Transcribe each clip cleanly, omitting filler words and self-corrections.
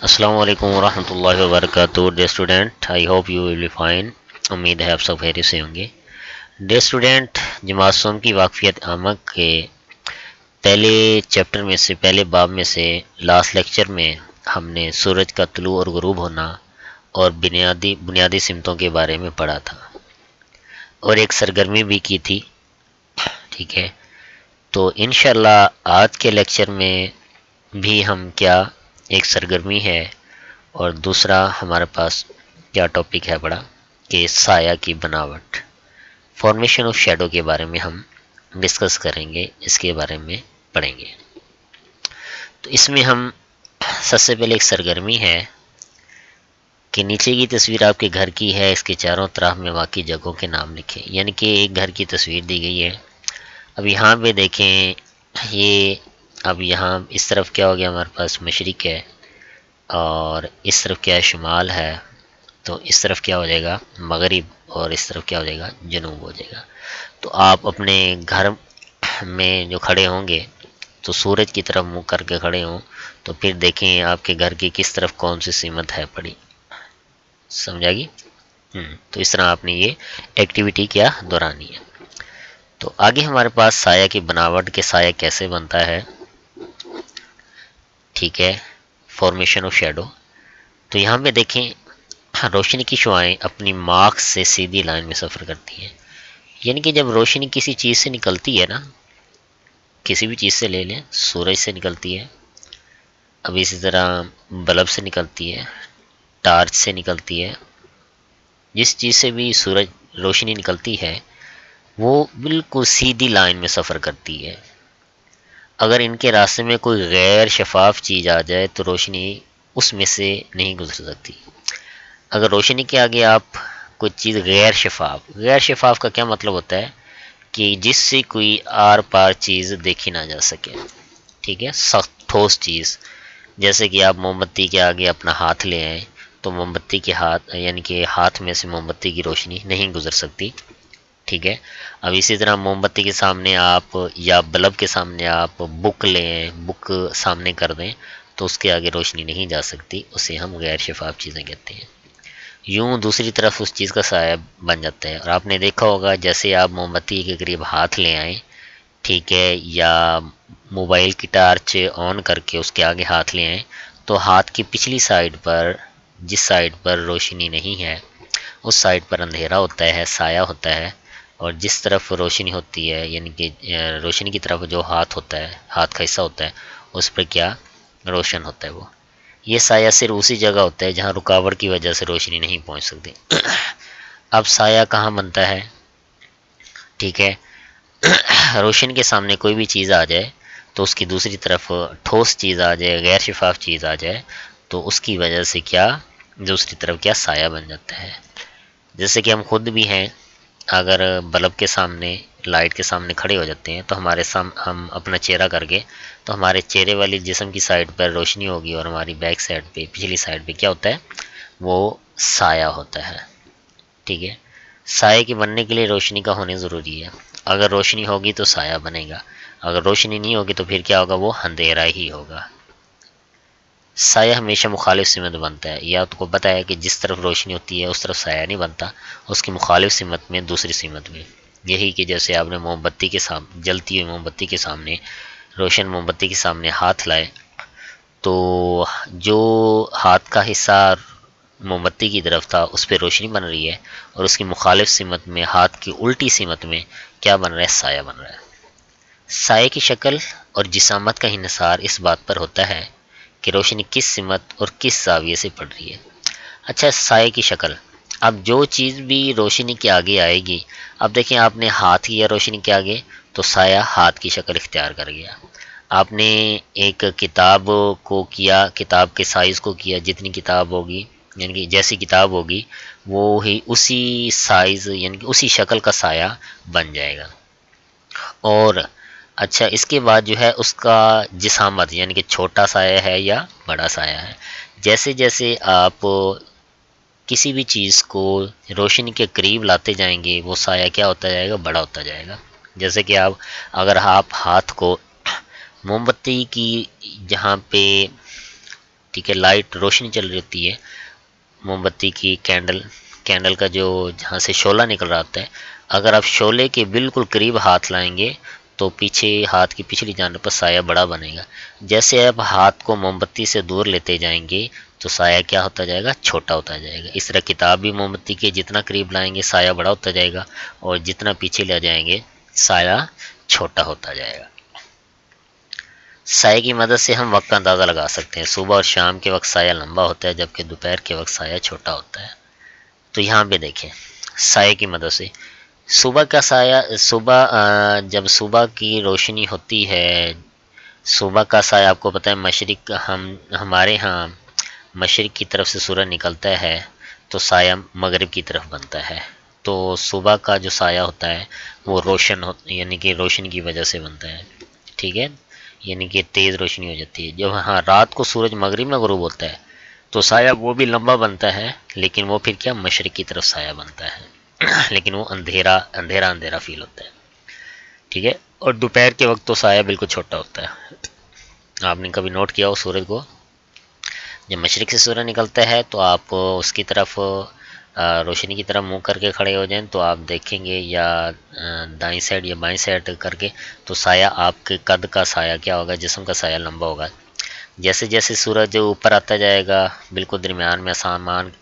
السلام علیکم ورحمۃ اللہ وبرکاتہ dear student, I hope you will be fine. امید ہے آپ سب خیریت سے ہوں گے۔ ڈے اسٹوڈنٹ، جماعت سوم کی واقفیت عامہ کے پہلے چیپٹر میں سے، پہلے باب میں سے لاسٹ لیکچر میں ہم نے سورج کا طلوع اور غروب ہونا اور بنیادی سمتوں کے بارے میں پڑھا تھا، اور ایک سرگرمی بھی کی تھی، ٹھیک ہے۔ تو انشاءاللہ آج کے لیکچر میں بھی ہم کیا ایک سرگرمی ہے، اور دوسرا ہمارے پاس کیا ٹاپک ہے بڑا کہ سایہ کی بناوٹ، فارمیشن آف شیڈو کے بارے میں ہم ڈسکس کریں گے، اس کے بارے میں پڑھیں گے۔ تو اس میں ہم سب سے پہلے ایک سرگرمی ہے کہ نیچے کی تصویر آپ کے گھر کی ہے، اس کے چاروں طرف میں واقع جگہوں کے نام لکھیں، یعنی کہ ایک گھر کی تصویر دی گئی ہے۔ اب یہاں پہ دیکھیں، یہ اب یہاں اس طرف کیا ہو گیا، ہمارے پاس مشرق ہے، اور اس طرف کیا ہے، شمال ہے، تو اس طرف کیا ہو جائے گا، مغرب، اور اس طرف کیا ہو جائے گا، جنوب ہو جائے گا۔ تو آپ اپنے گھر میں جو کھڑے ہوں گے تو سورج کی طرف منہ کر کے کھڑے ہوں، تو پھر دیکھیں آپ کے گھر کی کس طرف کون سی سمت ہے پڑی، سمجھا گی؟ تو اس طرح آپ نے یہ ایکٹیویٹی کیا دورانی ہے۔ تو آگے ہمارے پاس سایہ کی بناوٹ کے سایہ کیسے بنتا ہے، ٹھیک ہے، فارمیشن آف شیڈو۔ تو یہاں پہ دیکھیں، روشنی کی شعاعیں اپنی مارک سے سیدھی لائن میں سفر کرتی ہیں، یعنی کہ جب روشنی کسی چیز سے نکلتی ہے نا، کسی بھی چیز سے لے لیں، سورج سے نکلتی ہے، اب اسی طرح بلب سے نکلتی ہے، ٹارچ سے نکلتی ہے، جس چیز سے بھی سورج روشنی نکلتی ہے وہ بالکل سیدھی لائن میں سفر کرتی ہے۔ اگر ان کے راستے میں کوئی غیر شفاف چیز آ جائے تو روشنی اس میں سے نہیں گزر سکتی۔ اگر روشنی کے آگے آپ کوئی چیز غیر شفاف کا کیا مطلب ہوتا ہے کہ جس سے کوئی آر پار چیز دیکھی نہ جا سکے، ٹھیک ہے، سخت ٹھوس چیز، جیسے کہ آپ موم بتی کے آگے اپنا ہاتھ لے آئیں تو موم بتی کے ہاتھ، یعنی کہ ہاتھ میں سے موم بتی کی روشنی نہیں گزر سکتی، ٹھیک ہے۔ اب اسی طرح موم بتی کے سامنے آپ یا بلب کے سامنے آپ بک لیں، بک سامنے کر دیں تو اس کے آگے روشنی نہیں جا سکتی، اسے ہم غیر شفاف چیزیں کہتے ہیں۔ یوں دوسری طرف اس چیز کا سایہ بن جاتا ہے، اور آپ نے دیکھا ہوگا جیسے آپ موم بتی کے قریب ہاتھ لے آئیں، ٹھیک ہے، یا موبائل کی ٹارچ آن کر کے اس کے آگے ہاتھ لے آئیں تو ہاتھ کی پچھلی سائڈ پر، جس سائڈ پر روشنی نہیں ہے اس سائڈ پر اندھیرا ہوتا ہے، سایہ ہوتا ہے، اور جس طرف روشنی ہوتی ہے، یعنی کہ روشنی کی طرف جو ہاتھ ہوتا ہے، ہاتھ کا حصہ ہوتا ہے، اس پر کیا روشن ہوتا ہے وہ۔ یہ سایہ صرف اسی جگہ ہوتا ہے جہاں رکاوٹ کی وجہ سے روشنی نہیں پہنچ سکتی۔ اب سایہ کہاں بنتا ہے، ٹھیک ہے، روشنی کے سامنے کوئی بھی چیز آ جائے تو اس کی دوسری طرف ٹھوس چیز آ جائے، غیر شفاف چیز آ جائے تو اس کی وجہ سے کیا دوسری طرف کیا سایہ بن جاتا ہے۔ جیسے کہ ہم خود بھی ہیں، اگر بلب کے سامنے، لائٹ کے سامنے کھڑے ہو جاتے ہیں تو ہم اپنا چہرہ کر کے تو ہمارے چہرے والی جسم کی سائڈ پر روشنی ہوگی، اور ہماری بیک سائڈ پہ، پچھلی سائڈ پہ کیا ہوتا ہے، وہ سایہ ہوتا ہے، ٹھیک ہے۔ سائے کے بننے کے لیے روشنی کا ہونا ضروری ہے، اگر روشنی ہوگی تو سایہ بنے گا، اگر روشنی نہیں ہوگی تو پھر کیا ہوگا، وہ اندھیرا ہی ہوگا۔ سایہ ہمیشہ مخالف سمت بنتا ہے، یہ آپ کو پتہ ہے کہ جس طرف روشنی ہوتی ہے اس طرف سایہ نہیں بنتا، اس کی مخالف سمت میں، دوسری سمت میں۔ یہی کہ جیسے آپ نے موم بتی کے سامنے، جلتی ہوئی موم بتی کے سامنے، روشن موم بتی کے سامنے ہاتھ لائے تو جو ہاتھ کا حصہ موم بتی کی طرف تھا اس پہ روشنی بن رہی ہے، اور اس کی مخالف سمت میں، ہاتھ کی الٹی سمت میں کیا بن رہا ہے، سایہ بن رہا ہے۔ سائے کی شکل اور جسامت کا انحصار اس بات پر ہوتا ہے کہ روشنی کس سمت اور کس زاویے سے پڑ رہی ہے۔ اچھا، سائے کی شکل، اب جو چیز بھی روشنی کے آگے آئے گی، اب دیکھیں آپ نے ہاتھ کیا روشنی کے آگے تو سایہ ہاتھ کی شکل اختیار کر گیا۔ آپ نے ایک کتاب کو کیا، کتاب کے سائز کو کیا، جتنی کتاب ہوگی، یعنی کہ جیسی کتاب ہوگی وہ ہی اسی سائز، یعنی کہ اسی شکل کا سایہ بن جائے گا۔ اور اچھا، اس کے بعد جو ہے اس کا جسامت، یعنی کہ چھوٹا سایہ ہے یا بڑا سایہ ہے، جیسے جیسے آپ کسی بھی چیز کو روشنی کے قریب لاتے جائیں گے وہ سایہ کیا ہوتا جائے گا، بڑا ہوتا جائے گا۔ جیسے کہ اگر آپ ہاتھ کو موم بتی کی جہاں پہ ٹھیک ہے، لائٹ روشنی چل رہی ہوتی ہے موم بتی کی، کینڈل کا جو جہاں سے شعلہ نکل رہا ہوتا ہے، اگر آپ شعلے کے بالکل قریب ہاتھ لائیں گے تو پیچھے ہاتھ کی پچھلی جانب پر سایہ بڑا بنے گا. جیسے آپ ہاتھ کو موم بتی سے دور لیتے جائیں گے تو سایہ کیا ہوتا جائے گا؟ چھوٹا ہوتا جائے گا. اس طرح کتاب بھی موم بتی کے جتنا قریب لائیں گے سایہ بڑا ہوتا جائے گا، اور جتنا پیچھے لے جائیں گے سایہ چھوٹا ہوتا جائے گا. سائے کی مدد سے ہم وقت کا اندازہ لگا سکتے ہیں. صبح اور شام کے وقت سایہ لمبا ہوتا ہے جبکہ دوپہر کے وقت سایہ چھوٹا ہوتا ہے. تو یہاں پہ دیکھیں سائے کی مدد سے صبح کا سایہ، جب صبح کی روشنی ہوتی ہے، صبح کا سایہ آپ کو پتہ ہے مشرق، ہمارے ہاں مشرق کی طرف سے سورج نکلتا ہے تو سایہ مغرب کی طرف بنتا ہے. تو صبح کا جو سایہ ہوتا ہے وہ روشن یعنی کہ روشنی کی وجہ سے بنتا ہے. ٹھیک ہے، یعنی کہ تیز روشنی ہو جاتی ہے. جب ہاں رات کو سورج مغرب میں غروب ہوتا ہے تو سایہ وہ بھی لمبا بنتا ہے، لیکن وہ پھر کیا مشرق کی طرف سایہ بنتا ہے لیکن وہ اندھیرا فیل ہوتا ہے. ٹھیک ہے، اور دوپہر کے وقت تو سایہ بالکل چھوٹا ہوتا ہے. آپ نے کبھی نوٹ کیا ہو سورج کو جب مشرق سے سورج نکلتا ہے تو آپ اس کی طرف روشنی کی طرف منہ کر کے کھڑے ہو جائیں تو آپ دیکھیں گے، یا دائیں سائڈ یا بائیں سائڈ کر کے، تو سایہ آپ کے قد کا سایہ کیا ہوگا؟ جسم کا سایہ لمبا ہوگا. جیسے جیسے سورج اوپر آتا جائے گا بالکل درمیان میں،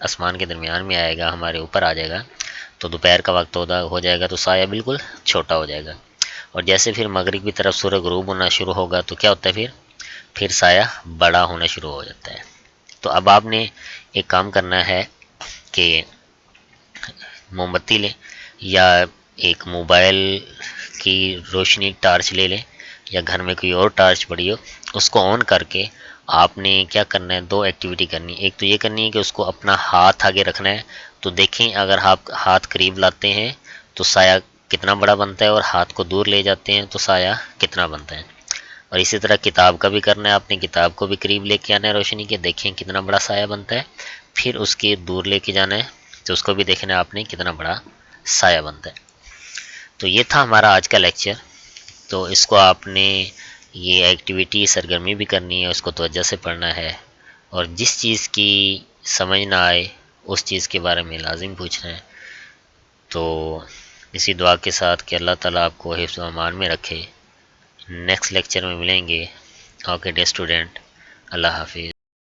آسمان کے درمیان میں آئے گا، ہمارے اوپر آ جائے گا تو دوپہر کا وقت ہو جائے گا تو سایہ بالکل چھوٹا ہو جائے گا. اور جیسے پھر مغرب کی طرف سورج غروب ہونا شروع ہوگا تو کیا ہوتا ہے؟ پھر سایہ بڑا ہونا شروع ہو جاتا ہے. تو اب آپ نے ایک کام کرنا ہے کہ موم بتی لیں یا ایک موبائل کی روشنی ٹارچ لے لیں، یا گھر میں کوئی اور ٹارچ پڑی ہو، اس کو آن کر کے آپ نے کیا کرنا ہے؟ دو ایکٹیویٹی کرنی ہے. ایک تو یہ کرنی ہے کہ اس کو اپنا ہاتھ آگے رکھنا ہے، تو دیکھیں اگر آپ ہاتھ قریب لاتے ہیں تو سایہ کتنا بڑا بنتا ہے، اور ہاتھ کو دور لے جاتے ہیں تو سایہ کتنا بنتا ہے. اور اسی طرح کتاب کا بھی کرنا ہے، آپ نے کتاب کو بھی قریب لے کے آنا ہے روشنی کے، دیکھیں کتنا بڑا سایہ بنتا ہے. پھر اس کے دور لے کے جانا ہے تو اس کو بھی دیکھنا ہے آپ نے کتنا بڑا سایہ بنتا ہے. تو یہ تھا ہمارا آج کا لیکچر. تو اس کو آپ نے یہ ایکٹیویٹی سرگرمی بھی کرنی ہے، اس کو توجہ سے پڑھنا ہے، اور جس چیز کی سمجھ نہ آئے اس چیز کے بارے میں لازم پوچھنا ہے. تو اسی دعا کے ساتھ کہ اللہ تعالیٰ آپ کو حفظ و امان میں رکھے. نیکسٹ لیکچر میں ملیں گے. اوکے ڈیئر اسٹوڈنٹ، اللہ حافظ.